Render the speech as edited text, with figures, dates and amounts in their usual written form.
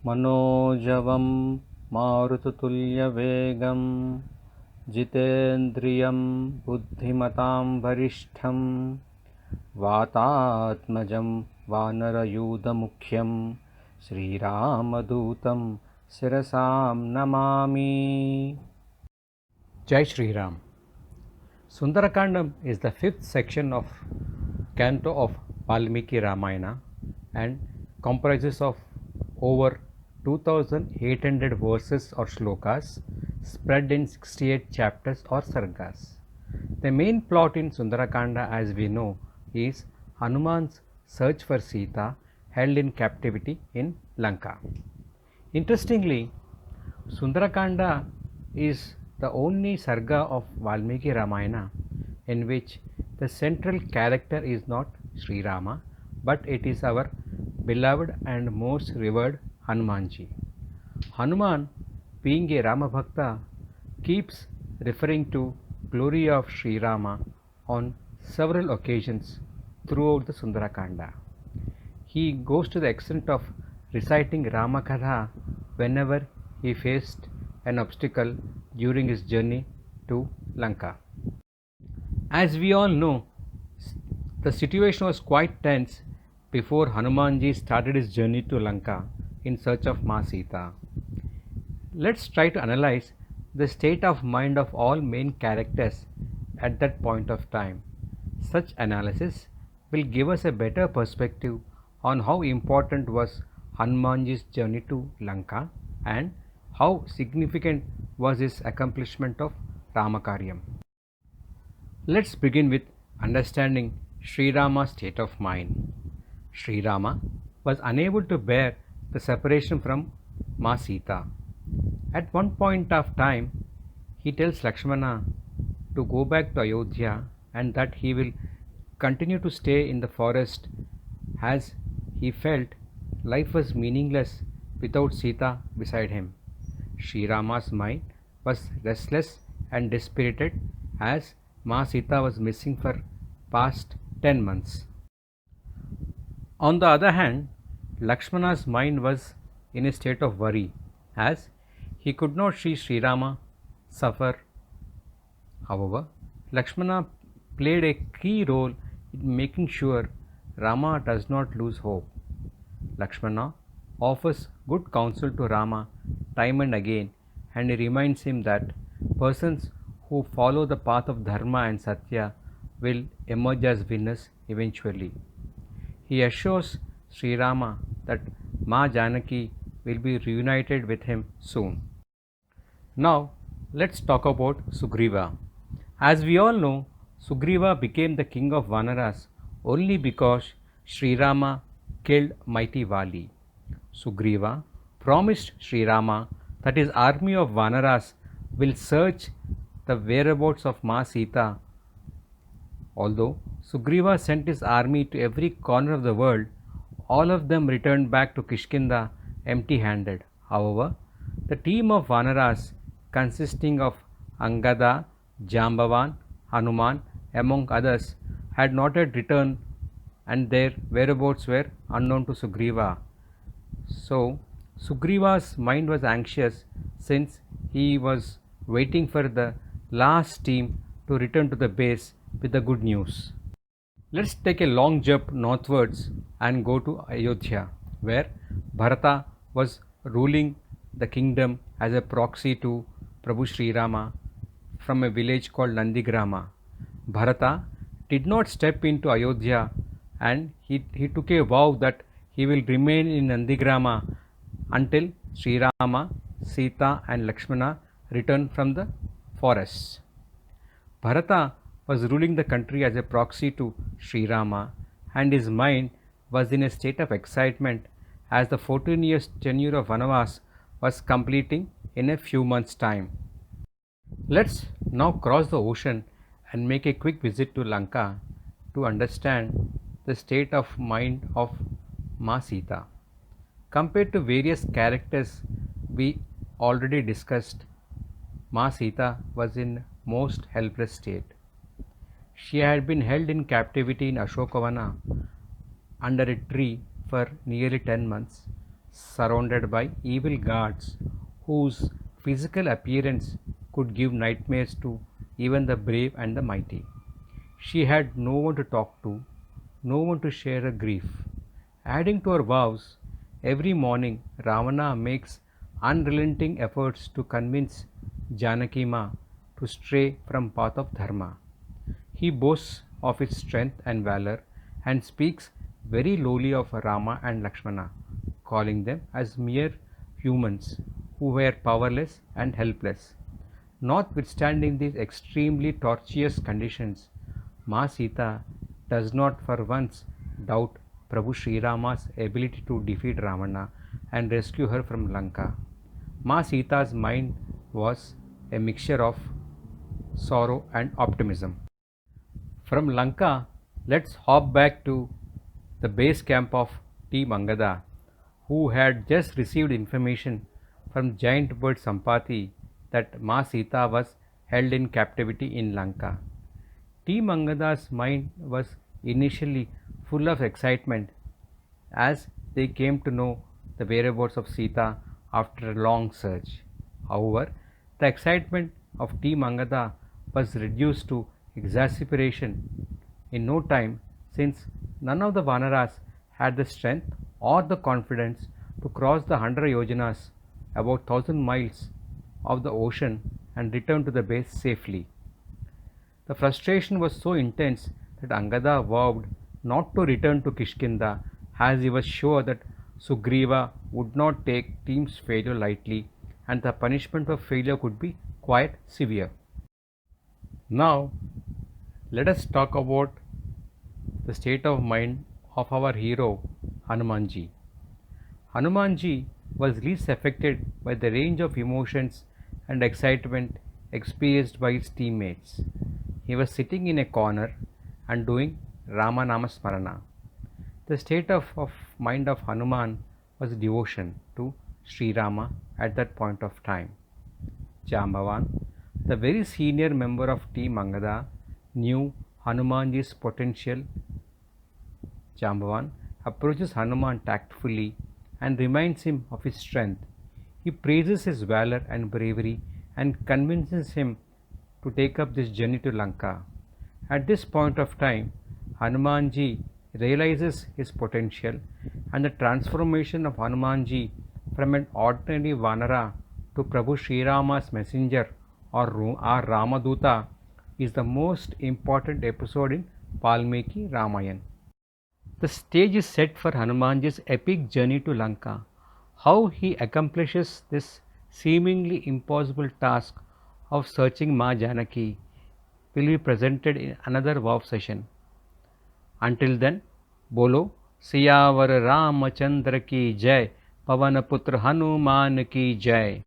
मनोजवं मारुततुल्यवेगं जितेन्द्रियं बुद्धिमतां वरिष्ठं वातात्मजं वानरयूथमुख्यं श्रीरामदूतं शिरसां Namami. Jai Shri Ram. Sundarakandam is the fifth section of canto of Valmiki Ramayana and comprises of over 2800 verses or shlokas spread in 68 chapters or sargas. The main plot in Sundarakanda, as we know, is Hanuman's search for Sita held in captivity in Lanka. Interestingly, Sundarakanda is the only sarga of Valmiki Ramayana in which the central character is not Sri Rama, but it is our beloved and most revered Hanumanji. Hanuman, being a Rama Bhakta, keeps referring to glory of Sri Rama on several occasions throughout the Sundarakanda. He goes to the extent of reciting Ramakatha whenever he faced an obstacle during his journey to Lanka. As we all know, the situation was quite tense before Hanumanji started his journey to Lanka in search of Ma Sita. Let's try to analyze the state of mind of all main characters at that point of time. Such analysis will give us a better perspective on how important was Hanumanji's journey to Lanka and how significant was his accomplishment of Ramakaryam. Let's begin with understanding Sri Rama's state of mind. Sri Rama was unable to bear the separation from Ma Sita. At one point of time, he tells Lakshmana to go back to Ayodhya and that he will continue to stay in the forest as he felt life was meaningless without Sita beside him. Sri Rama's mind was restless and dispirited as Ma Sita was missing for past 10 months. On the other hand, Lakshmana's mind was in a state of worry as he could not see Sri Rama suffer. However, Lakshmana played a key role in making sure Rama does not lose hope. Lakshmana offers good counsel to Rama time and again, and he reminds him that persons who follow the path of Dharma and Satya will emerge as winners eventually. He assures Sri Rama that Ma Janaki will be reunited with him soon. Now, let's talk about Sugriva. As we all know, Sugriva became the king of Vanaras only because Sri Rama killed mighty Vali. Sugriva promised Sri Rama that his army of Vanaras will search the whereabouts of Ma Sita. Although Sugriva sent his army to every corner of the world, all of them returned back to Kishkinda empty-handed. However, the team of Vanaras, consisting of Angada, Jambavan, Hanuman, among others, had not yet returned and their whereabouts were unknown to Sugriva. So, Sugriva's mind was anxious since he was waiting for the last team to return to the base with the good news. Let's take a long jump northwards and go to Ayodhya, where Bharata was ruling the kingdom as a proxy to Prabhu Sri Rama from a village called Nandigrama. Bharata did not step into Ayodhya and he took a vow that he will remain in Nandigrama until Sri Rama, Sita and Lakshmana return from the forests. Bharata was ruling the country as a proxy to Sri Rama and his mind was in a state of excitement as the 14 years tenure of Vanavas was completing in a few months' time. Let's now cross the ocean and make a quick visit to Lanka to understand the state of mind of Ma Sita. Compared to various characters we already discussed, Ma Sita was in most helpless state. She had been held in captivity in Ashokavana under a tree for nearly 10 months, surrounded by evil guards whose physical appearance could give nightmares to even the brave and the mighty. She had no one to talk to, no one to share her grief. Adding to her vows, every morning Ravana makes unrelenting efforts to convince Janaki Ma to stray from path of dharma. He boasts of his strength and valor and speaks very lowly of Rama and Lakshmana, calling them as mere humans who were powerless and helpless. Notwithstanding these extremely tortuous conditions, Ma Sita does not for once doubt Prabhu Sri Rama's ability to defeat Ravana and rescue her from Lanka. Ma Sita's mind was a mixture of sorrow and optimism. From Lanka, let's hop back to the base camp of Team Angada, who had just received information from giant bird Sampati that Ma Sita was held in captivity in Lanka. Team Angada's mind was initially full of excitement as they came to know the whereabouts of Sita after a long search. However, the excitement of Team Angada was reduced to exasperation in no time, since none of the Vanaras had the strength or the confidence to cross the 100 yojanas, about 1,000 miles, of the ocean and return to the base safely. The frustration was so intense that Angada vowed not to return to Kishkinda, as he was sure that Sugriva would not take team's failure lightly and the punishment for failure could be quite severe. Now, let us talk about the state of mind of our hero Hanumanji. Hanumanji was least affected by the range of emotions and excitement experienced by his teammates. He was sitting in a corner and doing Ramanama Smarana. The state of mind of Hanuman was devotion to Sri Rama at that point of time. Jambavan, the very senior member of Team Angada, knew Hanumanji's potential. Jambavan approaches Hanuman tactfully and reminds him of his strength. He praises his valor and bravery and convinces him to take up this journey to Lanka. At this point of time, Hanumanji realizes his potential, and the transformation of Hanumanji from an ordinary Vanara to Prabhu Sri Rama's messenger or Ramaduta is the most important episode in Valmiki Ramayana. The stage is set for Hanumanji's epic journey to Lanka. How he accomplishes this seemingly impossible task of searching Ma Janaki will be presented in another Wow session. Until then, Bolo Siyavar Ramachandra ki Jai, Pavan Putra Hanuman ki Jai.